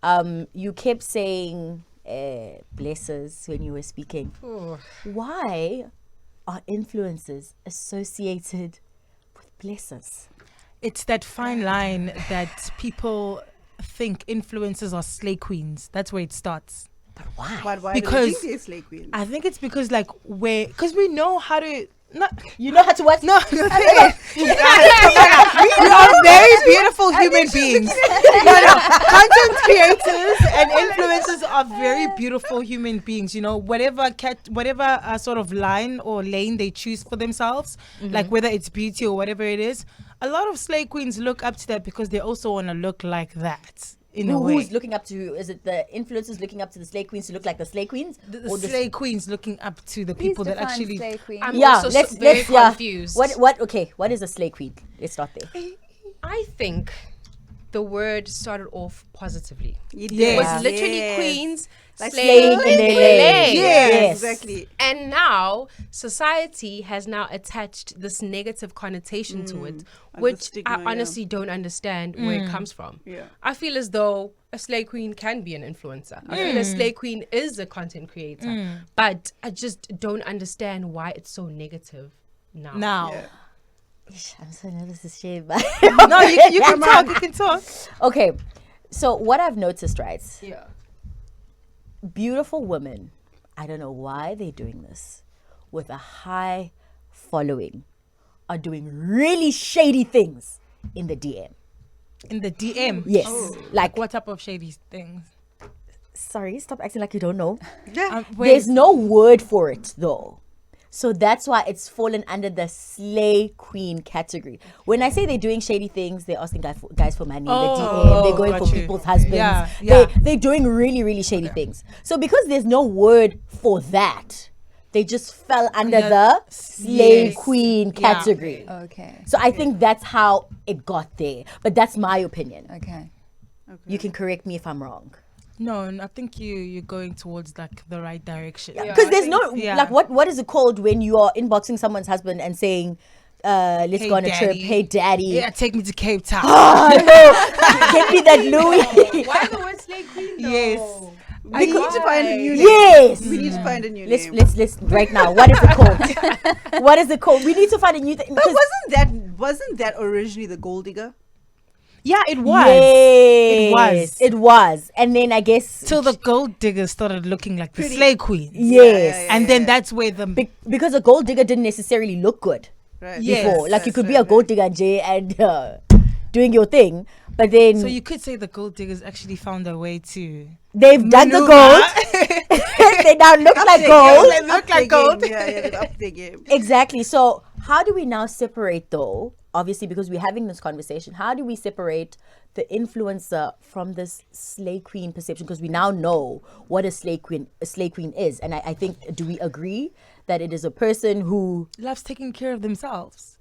You kept saying blessers when you were speaking. Ooh. Why are influencers associated with blessers? It's that fine line that people think influencers are slay queens. That's where it starts. But why? But why Because do you think they're slay queens? I think it's because because we know how to You know how to what? no the thing is, we are very beautiful human beings. No, content creators and influencers are very beautiful human beings. You know, whatever sort of line or lane they choose for themselves, like whether it's beauty or whatever it is, a lot of slay queens look up to that because they also want to look like that. In a way. Who's looking up to who? Is it the influencers looking up to the slay queens to look like the slay queens? The Or slay queens looking up to the people that actually. Slay queen. I'm Yeah, also let's very yeah. confused. What is a slay queen? Let's start there. I think the word started off positively. It Yes. It was literally Yes. queens Like slaying slaying in their their lane. lane. Yes, exactly. And now society has now attached this negative connotation to it, the which stigma, I yeah. honestly don't understand where it comes from. Yeah. I feel as though a slay queen can be an influencer. I feel a slay queen is a content creator. But I just don't understand why it's so negative now. Now. Yeah. I'm so nervous to share, but No, you can talk. You can talk. okay. So what I've noticed, right? Yeah. Beautiful women, I don't know why they're doing this, with a high following, are doing really shady things in the DM. In the DM. Yes. Like, What type of shady things? sorry, stop acting like you don't know. Yeah. There's no word for it though. So that's why it's fallen under the slay queen category. When I say they're doing shady things, they're asking guys for money in the DM. They're going got for you. people's husbands. Yeah. They're doing really, really shady things. So because there's no word for that, they just fell under the slay Yes. queen Yeah. category. Okay. So I think that's how it got there. But that's my opinion. Okay. You can correct me if I'm wrong. No, I think you're going towards like the right direction. Because there's no yeah. like what is it called when you are inboxing someone's husband and saying let's Hey, go on a trip, daddy. hey daddy. Yeah, take me to Cape Town. Get me that Louis. Why the word slay queen though? Yes. We need to find a new name. Yes. We need to find a new Let's name. let's right now. What is it called? What is it called? We need to find a new thing. But wasn't that originally the gold digger? Yeah, it was. Yes, it was. And then I guess Till the gold diggers started looking like the slay queens. yes. And then that's where the Because a gold digger didn't necessarily look good Right. Yes. before. Like you Right, could be right, a gold digger and doing your thing, but then so you could say the gold diggers actually found a way to they've done the gold. They now look like gold. They look like gold. Yeah, they've upped their game. Exactly. So how do we now separate though? Obviously, because we're having this conversation, how do we separate the influencer from this slay queen perception? Because we now know what a slay queen is. And I think, do we agree that it is a person who loves taking care of themselves?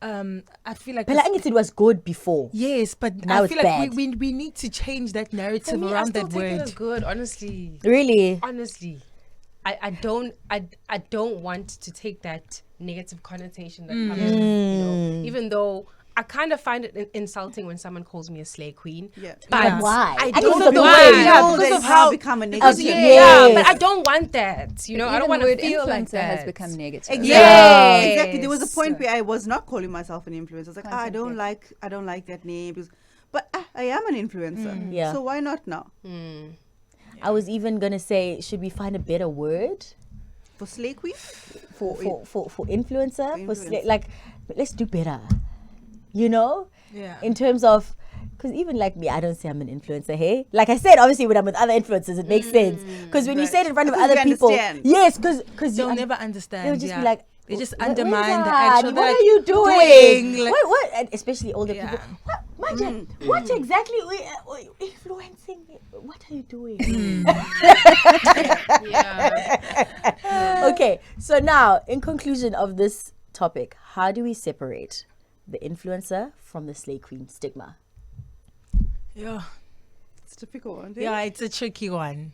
I feel like But I think it was good before. yes, but Now I it's feel like bad. we need to change that For narrative me, I around still that take it word. as good, honestly. Really? Honestly, I don't want to take that negative connotation that comes with, even though I kind of find it insulting when someone calls me a slay queen. Yeah. But why? I I think don't it's the know way- why. Yeah, because because of of how- how become a Because, negative. Yes. but I don't want that. You know, I don't want to word feel like influencer that. has become negative. Exactly. Yes. Exactly. There was a point where I was not calling myself an influencer. I was like, I don't like that name. But I am an influencer. Yeah. So why not now? I was even gonna say, should we find a better word For slay queen? for influencer? For influencer. like, let's do better. You know, Yeah. in terms of, because even like me, I don't say I'm an influencer. Hey, like I said, obviously when I'm with other influencers, it makes sense. Because when you Right. say it in front of Because other you people, understand. yes, because They'll never understand. they'll just yeah. be like, they just "Where's undermine the that? actual. What they're are like, you doing? Like, What? And especially older Yeah. people. What exactly? Influencing? What are you doing? Yeah. Okay, so now in conclusion of this topic, how do we separate the influencer from the slay queen stigma? yeah, It's a typical one. yeah, it's a tricky one.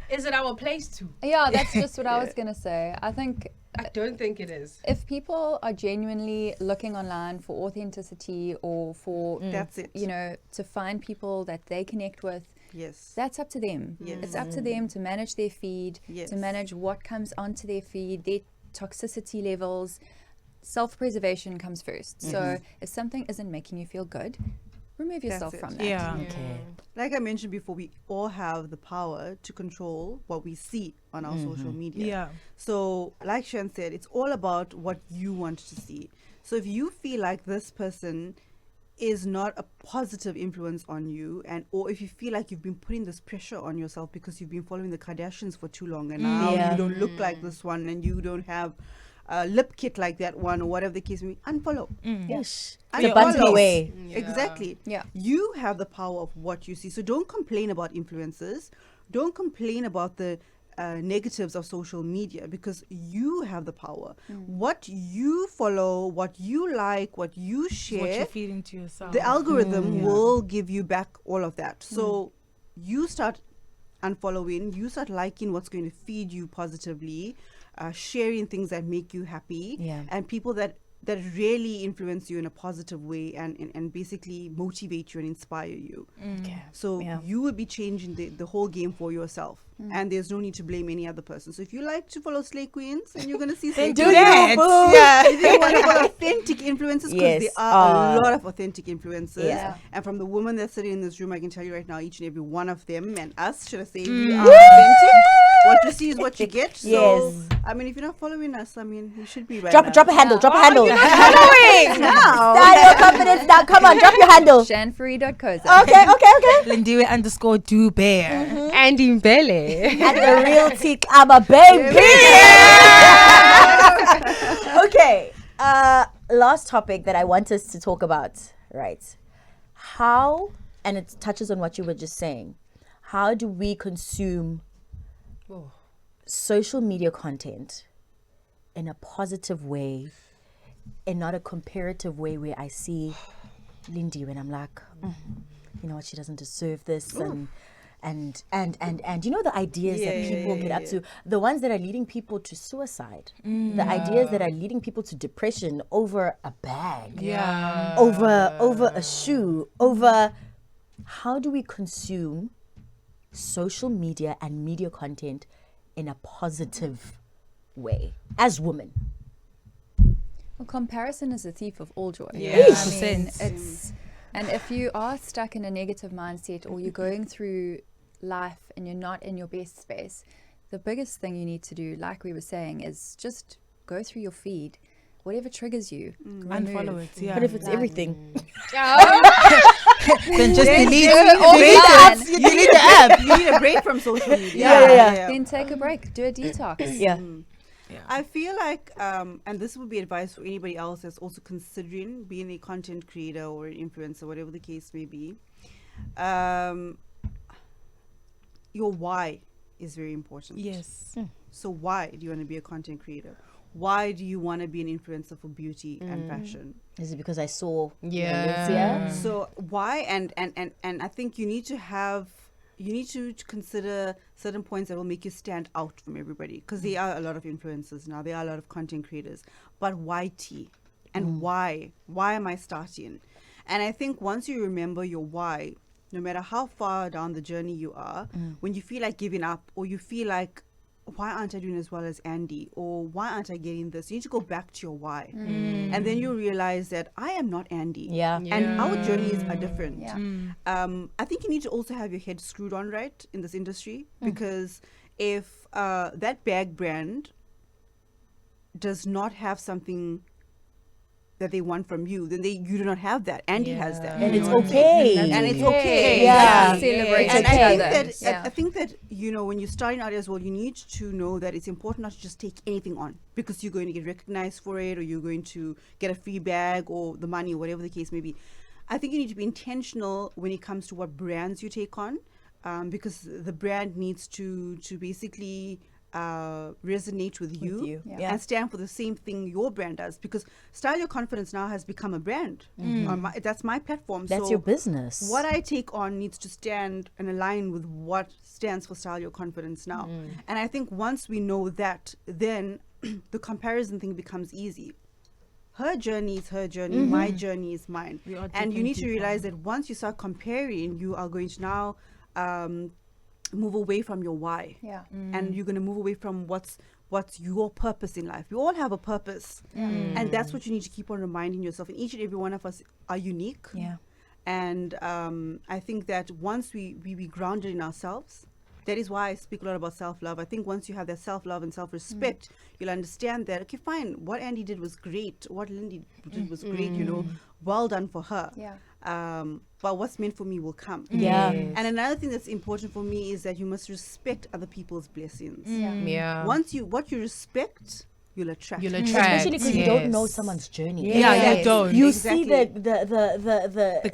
Is it our place to? Yeah, that's just what I was going to say. I think I don't think it is. if people are genuinely looking online for authenticity or for, That's it. you know, to find people that they connect with Yes. That's up to them. Yes. It's up to them to manage their feed, Yes. to manage what comes onto their feed, their toxicity levels. Self-preservation comes first. So if something isn't making you feel good, remove yourself it. from that. Yeah. Okay. Like I mentioned before, we all have the power to control what we see on our social media. Yeah. So, like Shan said, it's all about what you want to see. So, if you feel like this person is not a positive influence on you, and or if you feel like you've been putting this pressure on yourself because you've been following the Kardashians for too long, and now Yeah. you don't look like this one, and you don't have a lip kit like that one, or whatever the case may be, unfollow. Ish. And It's a button follow. away. Exactly. Yeah. You have the power of what you see. So don't complain about influencers. Don't complain about the negatives of social media, because you have the power. What you follow, what you like, what you It's what share, you're feeding to yourself. the algorithm will give you back all of that. So you start unfollowing, you start liking what's going to feed you positively, sharing things that make you happy, Yeah. and people that really influence you in a positive way, and basically motivate you and inspire you. Okay. So Yeah. you will be changing the whole game for yourself, and there's no need to blame any other person. So if you like to follow slay queens, and you're going to see slay do queens, that. yeah. If you want to follow authentic influencers, because Yes. there are a lot of authentic influencers, Yeah. and from the women that's sitting in this room, I can tell you right now, each and every one of them, and us, should I say, we Mm. are authentic. What you see is what you get. So, Yes. I mean, if you're not following us, I mean, you should be right now. Drop a handle. Drop a handle. Following now. Style your confidence now. Come on, drop your handle. Shanfree.coza. Okay. Lindiwe _ Bear. And Imbele. And the real Xaba baby. Okay. Last topic that I want us to talk about, right? How, and it touches on what you were just saying, how do we consume social media content in a positive way and not a comparative way where I see Lindy when I'm like, you know what, she doesn't deserve this, and you know the ideas that people get up to, the ones that are leading people to suicide, the ideas that are leading people to depression over a bag, over a shoe, over how do we consume social media and media content in a positive way as women? Well, comparison is the thief of all joy. Yeah. I mean, 100%. it's, and if you are stuck in a negative mindset, or you're going through life and you're not in your best space, the biggest thing you need to do, like we were saying, is just go through your feed. Whatever triggers you, Unfollow remove. it. Yeah. But if it's everything, Then just delete done. You delete the app. You need a break from social media. Yeah. Then take a break, do a detox. yeah. I feel like, and this would be advice for anybody else that's also considering being a content creator or an influencer, whatever the case may be. Your why is very important. Yes. So why do you want to be a content creator? Why do you want to be an influencer for beauty and fashion? Is it because I saw Yeah. Valencia? So why? And I think you need to consider certain points that will make you stand out from everybody, because there are a lot of influencers now, there are a lot of content creators, but why tea? And why am I starting? And I think once you remember your why, no matter how far down the journey you are, when you feel like giving up, or you feel like, why aren't I doing as well as Andy, or why aren't I getting this, you need to go back to your why. And then you realize that I am not Andy. Yeah. And our journeys are different. Yeah. I think you need to also have your head screwed on right in this industry, because if that bag brand does not have something that they want from you, then you do not have that. Andy has that. And You it's know what I'm okay. saying? And it's okay. Yeah. Celebrate It's And each okay. other. I think that, you know, when you're starting out as well, you need to know that it's important not to just take anything on because you're going to get recognized for it, or you're going to get a free bag or the money or whatever the case may be. I think you need to be intentional when it comes to what brands you take on, because the brand needs to basically resonate with you, Yeah. and stand for the same thing your brand does, because Style Your Confidence now has become a brand. That's my platform. That's so your business. what I take on needs to stand and align with what stands for Style Your Confidence now. And I think once we know that, then the comparison thing becomes easy. Her journey is her journey, my journey is mine. We are And you different need to people. realize that once you start comparing, you are going to now move away from your why. Yeah. And you're going to move away from what's your purpose in life. We all have a purpose, and that's what you need to keep on reminding yourself. And each and every one of us are unique. Yeah. And I think that once we grounded in ourselves, that is why I speak a lot about self-love. I think once you have that self-love and self-respect, you'll understand that, okay, fine, what Andy did was great. What Lindy did was great, well done for her. Yeah. But what's meant for me will come. Yeah. And another thing that's important for me is that you must respect other people's blessings. Yeah. Once what you respect, you'll attract. Especially because you don't know someone's journey. Yeah, you don't. You Exactly. see the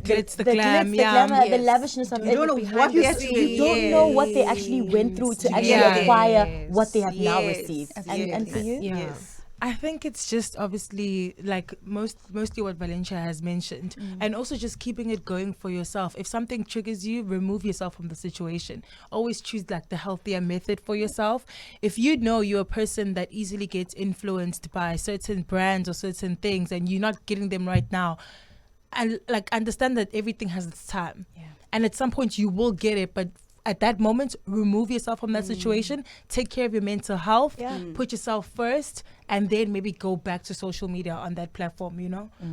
glitz, the glitz, glam, the yeah. glamour, the lavishness of You don't know everything. what you they're through. you don't know what they actually went through to actually Yeah. acquire what they have now Yes. received. Absolutely. And for you? Yeah. Yes. I think it's just obviously like mostly what Valencia has mentioned, and also just keeping it going for yourself. If something triggers you, remove yourself from the situation. Always choose like the healthier method for yourself. If you know you're a person that easily gets influenced by certain brands or certain things and you're not getting them right now, and like understand that everything has its time. Yeah. And at some point you will get it, but at that moment, remove yourself from that situation, take care of your mental health, put yourself first, and then maybe go back to social media on that platform,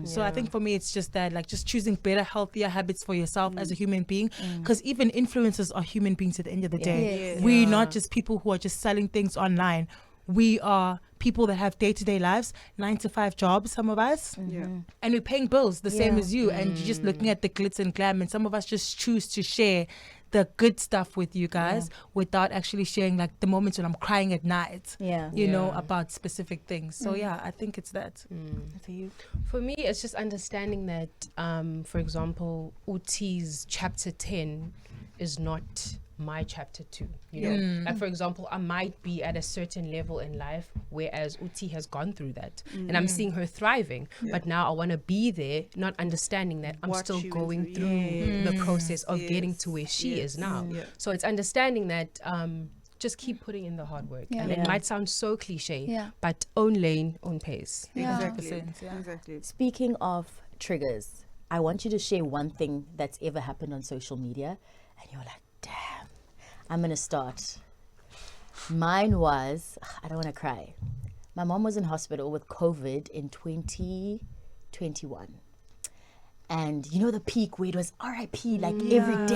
So I think for me, it's just that, like, just choosing better, healthier habits for yourself as a human being, because even influencers are human beings at the end of the day. Yes. We're not just people who are just selling things online. We are people that have day-to-day lives, 9-to-5 jobs, some of us. Yeah. And we're paying bills the same Yeah. as you, and you're just looking at the glitz and glam, and some of us just choose to share the good stuff with you guys without actually sharing like the moments when I'm crying at night, Yeah. you know, about specific things. So yeah, I think it's that. For you? For me, it's just understanding that, for example, Uti's chapter 10 is not my chapter 2. You know, like for example, I might be at a certain level in life, whereas Uti has gone through that, and I'm seeing her thriving. But now I want to be there, not understanding that I'm What still she went going through. through the process of getting Yes. to where she is now. Yeah. So it's understanding that. Just keep putting in the hard work, and it Yeah. might sound so cliche, Yeah. but own lane, own pace. Yeah. Exactly. 100%, yeah. Exactly. Speaking of triggers, I want you to share one thing that's ever happened on social media, and you're like, damn, I'm going to start. Mine was, I don't want to cry. My mom was in hospital with COVID in 2021. And you know the peak where it was RIP like every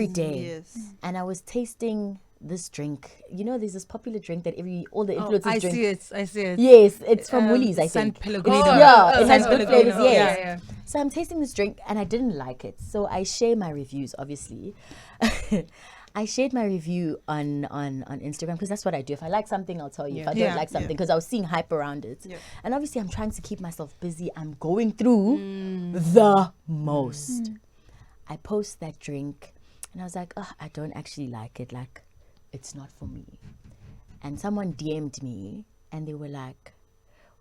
day. Yes. And I was tasting this drink. You know, there's this popular drink that all the influencers I drink. see it. I see it. Yes, it's from Woolies, I San think. Pellegrino. It's- yeah, it San has good Pellegrino. flavors, yes. Yeah. So I'm tasting this drink and I didn't like it. So I share my reviews, obviously. I shared my review on Instagram because that's what I do. If I like something, I'll tell you. If I don't Yeah. like something, because I was seeing hype around it. Yeah. And obviously, I'm trying to keep myself busy. I'm going through the most. I post that drink and I was like, oh, I don't actually like it. Like, it's not for me. And someone DM'd me and they were like,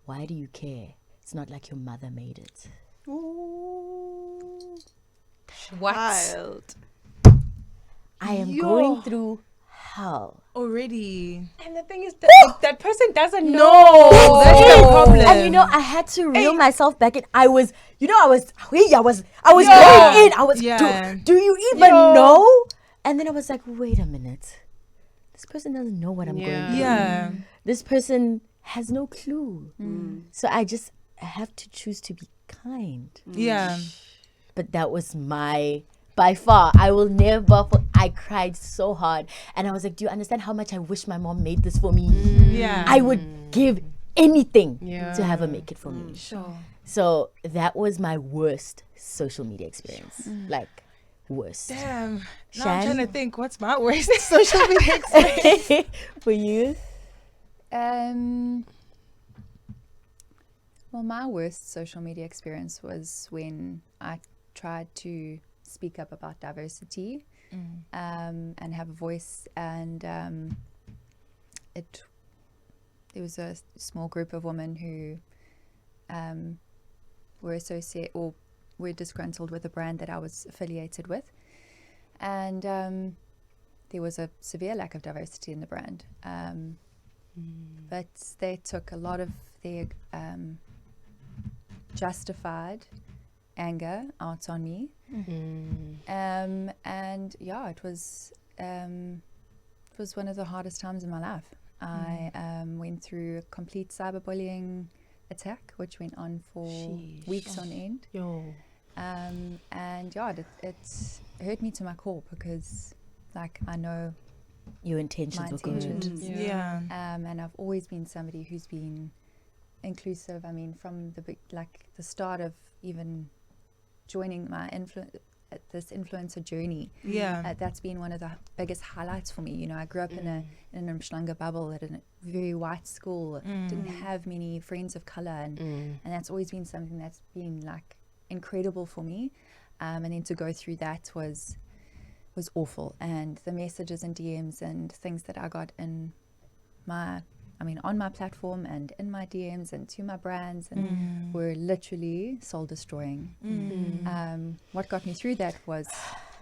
why do you care? It's not like your mother made it. Ooh. What? Child. I am going through hell. Already. And the thing is, that person doesn't know. That's the problem. And you know, I had to reel myself back in. I was going in. I was, Yeah. do you even know? And then I was like, wait a minute. This person doesn't know what I'm going through. Yeah. This person has no clue. So I have to choose to be kind. Yeah. But that was by far, I will never, I cried so hard. And I was like, do you understand how much I wish my mom made this for me? Yeah. I would give anything Yeah. to have her make it for me. Sure. So that was my worst social media experience. Like, worst. Damn. Now Shan? I'm trying to think, what's my worst social media experience? For you? Well, my worst social media experience was when I tried to speak up about diversity and have a voice, and there was a small group of women who were were disgruntled with a brand that I was affiliated with, and there was a severe lack of diversity in the brand, but they took a lot of their justified anger out on me. And yeah, it was one of the hardest times in my life. I went through a complete cyberbullying attack, which went on for weeks on end. And yeah, it hurt me to my core because, like, I know Your intentions were good. and I've always been somebody who's been inclusive. I mean, from the start of even joining my this influencer journey. That's been one of the biggest highlights for me. You know, I grew up in a Mshlanga bubble at a very white school, didn't have many friends of color, and that's always been something that's been like incredible for me. And then to go through that was awful. And the messages and DMs and things that I got on my platform and in my DMs and to my brands and were literally soul destroying. What got me through that was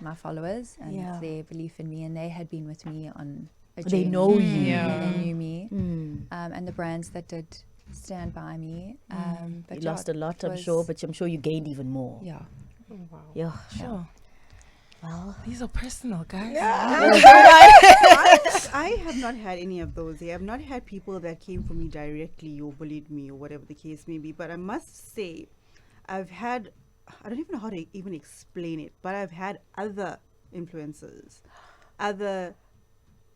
my followers and their belief in me, and they had been with me on a journey. They know you. And they knew me. And the brands that did stand by me. But You lost a lot, I'm sure, but I'm sure you gained even more. Yeah. Oh, wow. Yeah. Sure. Well, These are personal, guys. I have not had any of those. I have not had people that came for me directly or bullied me or whatever the case may be. But I must say, I've had, I don't even know how to even explain it, but I've had other influencers, other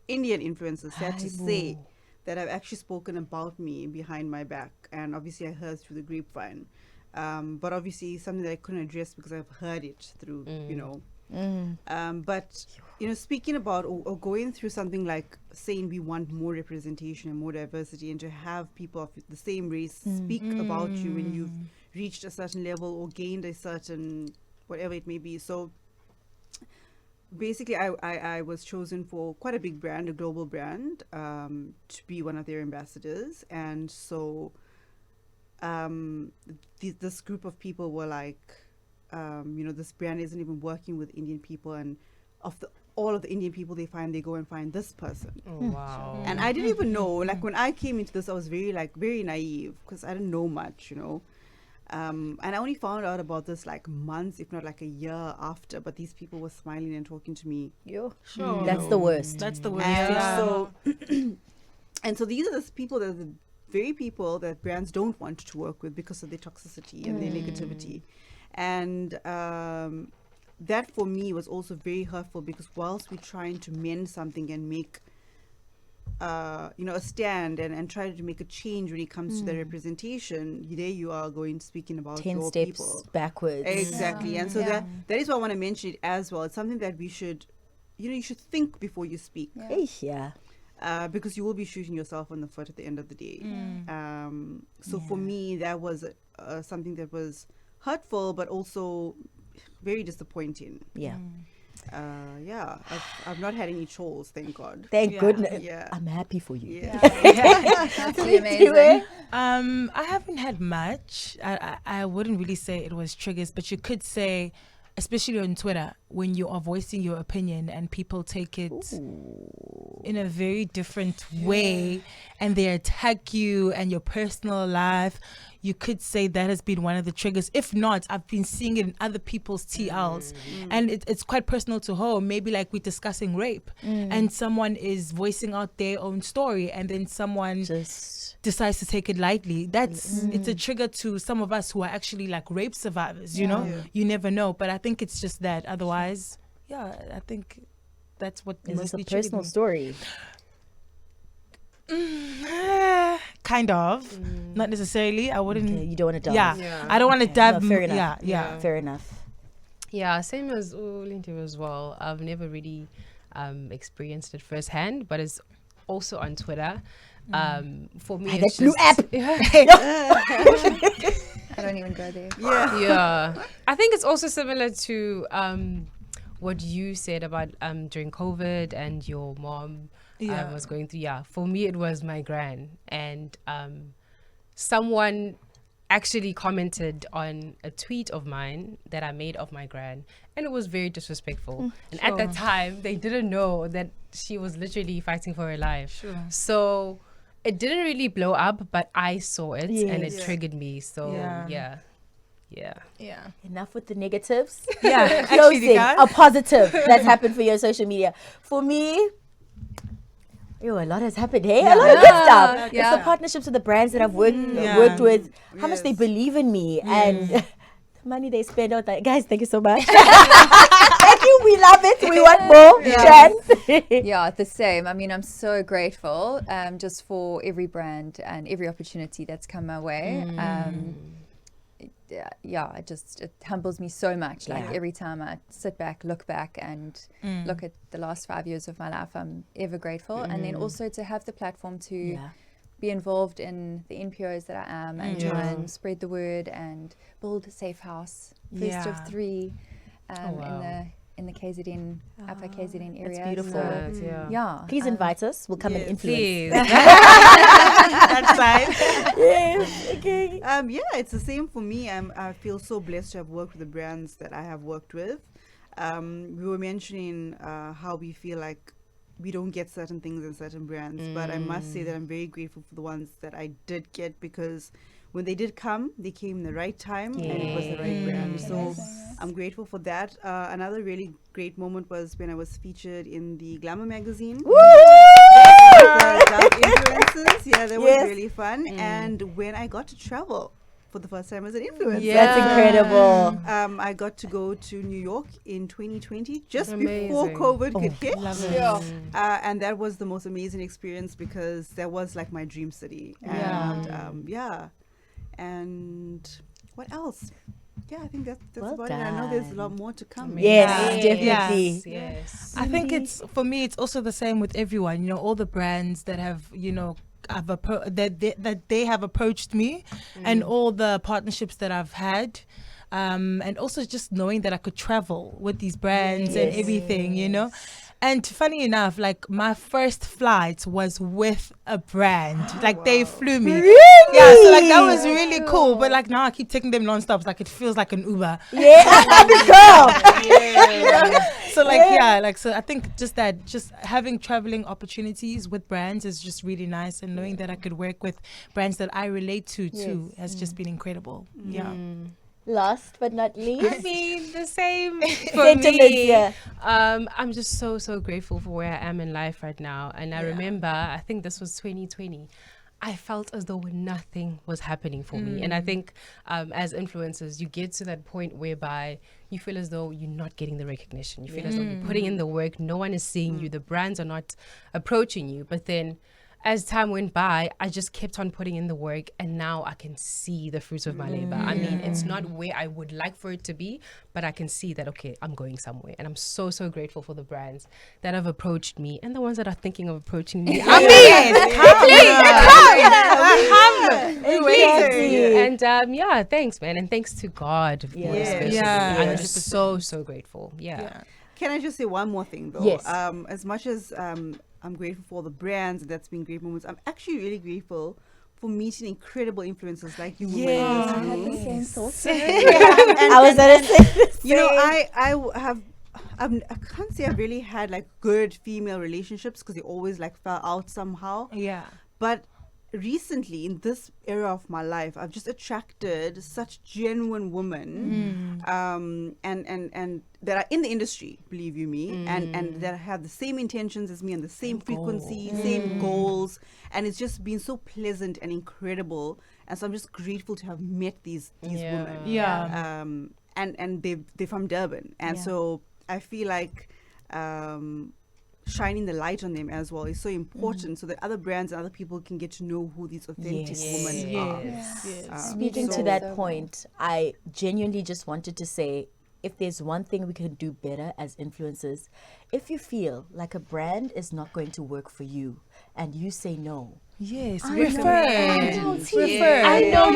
Indian influencers, sad to say, that have actually spoken about me behind my back. And obviously I heard through the grapevine. But obviously something that I couldn't address because I've heard it through, you know. But you know, speaking about or going through something like saying we want more representation and more diversity, and to have people of the same race speak about you when you've reached a certain level or gained a certain whatever it may be. So basically I was chosen for quite a big brand, a global brand, to be one of their ambassadors. And so this group of people were like, you know, this brand isn't even working with Indian people, and all of the Indian people they go and find this person. Oh, wow. And I didn't even know, like when I came into this, I was very naive because I didn't know much, you know. And I only found out about this like months, if not like a year after, but these people were smiling and talking to me. Sure. that's the worst. That's the worst. And so and so these are the people that are the very people that brands don't want to work with because of their toxicity and their negativity. And that for me was also very hurtful, because whilst we're trying to mend something and make you know, a stand and try to make a change when it comes to the representation, there you are speaking about 10 your steps people. backwards. Exactly. And so that is why I want to mention it as well. It's something that we should, you know, you should think before you speak. Yeah. Because you will be shooting yourself on the foot at the end of the day. So for me, that was something that was hurtful, but also very disappointing. I've not had any trolls, thank God. Thank goodness. Yeah. I'm happy for you. That's really amazing. I haven't had much. I wouldn't really say it was triggers, but you could say, especially on Twitter, when you are voicing your opinion and people take it in a very different way and they attack you and your personal life, you could say that has been one of the triggers. If not, I've been seeing it in other people's TLs, and it's quite personal to home. Maybe like we're discussing rape and someone is voicing out their own story, and then someone just decides to take it lightly. That's it's a trigger to some of us who are actually like rape survivors, you know. You never know, but I think it's just that. Otherwise, I think that's what Is this a mostly triggered personal me. story? Kind of, not necessarily. I wouldn't. Okay, you don't want to dive. Yeah, I don't want to dive. No, fair enough. Yeah. Fair enough. Yeah, same as Lindy as well. I've never really experienced it firsthand, but it's also on Twitter. For me, it's That blue just, app. I don't even go there. yeah. I think it's also similar to what you said about during COVID and your mom was going through. Yeah, for me it was my gran, and someone actually commented on a tweet of mine that I made of my gran, and it was very disrespectful. And at that time, they didn't know that she was literally fighting for her life. So it didn't really blow up, but I saw it and it triggered me. So yeah. Yeah. Yeah. Enough with the negatives. Yeah. Actually, Closing guys. a positive that's happened for your social media. For me, a lot has happened. Hey, a lot of good stuff. Yeah. It's the partnerships with the brands that I've worked with. How much they Yes. believe in me and the money they spend on that. Guys, thank you so much. Thank you. We love it. We want more. Jan. Yeah, the same. I mean, I'm so grateful just for every brand and every opportunity that's come my way. It humbles me so much. Like every time I sit back, look back and look at the last 5 years of my life, I'm ever grateful. And then also to have the platform to be involved in the NPOs that I am and try and spread the word and build a safe house. First of 3 in the KZN, upper KZN area. That's beautiful. So, yeah. Please invite us. We'll come and influence. Please. That's fine. Yes. Okay. It's the same for me. I feel so blessed to have worked with the brands that I have worked with. We were mentioning how we feel like we don't get certain things in certain brands, but I must say that I'm very grateful for the ones that I did get, because when they did come, they came in the right time and it was the right brand. So I'm grateful for that. Another really great moment was when I was featured in the Glamour magazine. Woo! The Dove influencers. Yeah, that was really fun. And when I got to travel for the first time as an influencer. That's incredible. I got to go to New York in 2020, just Amazing. before COVID could hit. Love it. And that was the most amazing experience, because that was like my dream city. And and what else? Yeah, I think that's Well about it. I know there's a done. lot more to come. Yes, definitely. Yes. I think for me, it's also the same with everyone. You know, all the brands that have, that they have approached me, and all the partnerships that I've had. And also just knowing that I could travel with these brands and everything, And funny enough, like my first flight was with a brand. Like they flew me. Really? Yeah, so like that was really cool. But like now I keep taking them nonstop. Like it feels like an Uber. Yeah, girl. So like so I think just having traveling opportunities with brands is just really nice, and knowing that I could work with brands that I relate to too has just been incredible. Yeah. Last but not least. I mean, the same for Sentiments, me. yeah. I'm just so grateful for where I am in life right now. And I remember, I think this was 2020. I felt as though nothing was happening for me. And I think as influencers, you get to that point whereby you feel as though you're not getting the recognition. You feel as though you're putting in the work. No one is seeing you. The brands are not approaching you. But then as time went by, I just kept on putting in the work, and now I can see the fruits of my labor. I mean, it's not where I would like for it to be, but I can see that, okay, I'm going somewhere. And I'm so grateful for the brands that have approached me and the ones that are thinking of approaching me. And thanks, man. And thanks to God, of course, especially. I'm just so grateful. Yeah. Can I just say one more thing though? Yes. As much as I'm grateful for the brands, that's been great moments, I'm actually really grateful for meeting incredible influencers like you. I had the same thought. I was gonna say the same. You know, I can't say I've really had like good female relationships, because they always like fell out somehow. Yeah. But recently, in this era of my life, I've just attracted such genuine women, and that are in the industry, believe you me, and that have the same intentions as me, and the same frequency, same goals, and it's just been so pleasant and incredible. And so I'm just grateful to have met these women. Yeah. And they're from Durban, and so I feel like shining the light on them as well is so important, so that other brands and other people can get to know who these authentic women are. Speaking to that point, I genuinely just wanted to say, if there's one thing we can do better as influencers, if you feel like a brand is not going to work for you and you say no, Yes. I Refer. I know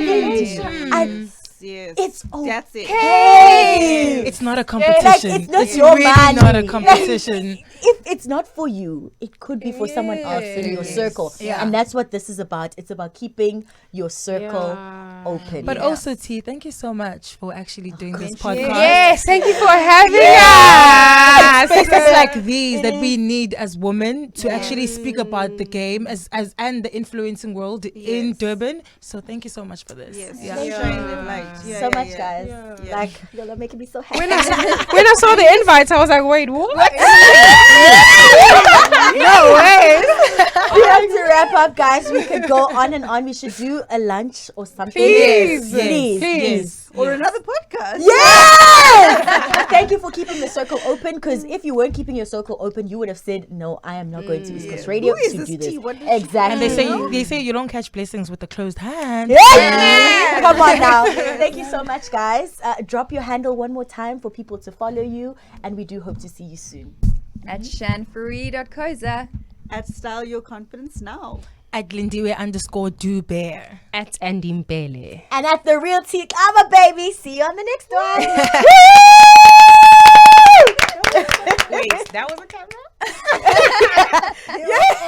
Yes. it's okay. That's it. It's not a competition. Like, it's not it's your really money. not a competition. If it's not for you, it could be for someone else in your Yes. circle. Yeah. And that's what this is about. It's about keeping your circle open. But also, T, thank you so much for actually doing this podcast. Yes, thank you for having us. Spaces like these that we need as women to actually speak about the game as and the influencing world in Durban. So thank you so much for this. Yes. Yeah. Shining the light. Yeah, so yeah, much, yeah. guys. Yeah. Like, you're making me so happy. When I saw the invites, I was like, wait, what? No way. We have to wrap up, guys. We could go on and on. We should do a lunch or something. Please. Please. Or another podcast. Yes! Thank you for keeping the circle open, because if you weren't keeping your circle open, you would have said, no, I am not going to East Coast Radio Who is to this do this. T? What does she Exactly. And they say you don't catch blessings with a closed hand. Yeah. Come on now. Thank you so much, guys. Drop your handle one more time for people to follow you, and we do hope to see you soon. At shanfree.koza. At Style Your Confidence Now. At Lindiwe_do_bear. At Andy Mbele. And at the Real T Xaba, baby. See you on the next one. Wait, that was a camera? Yes.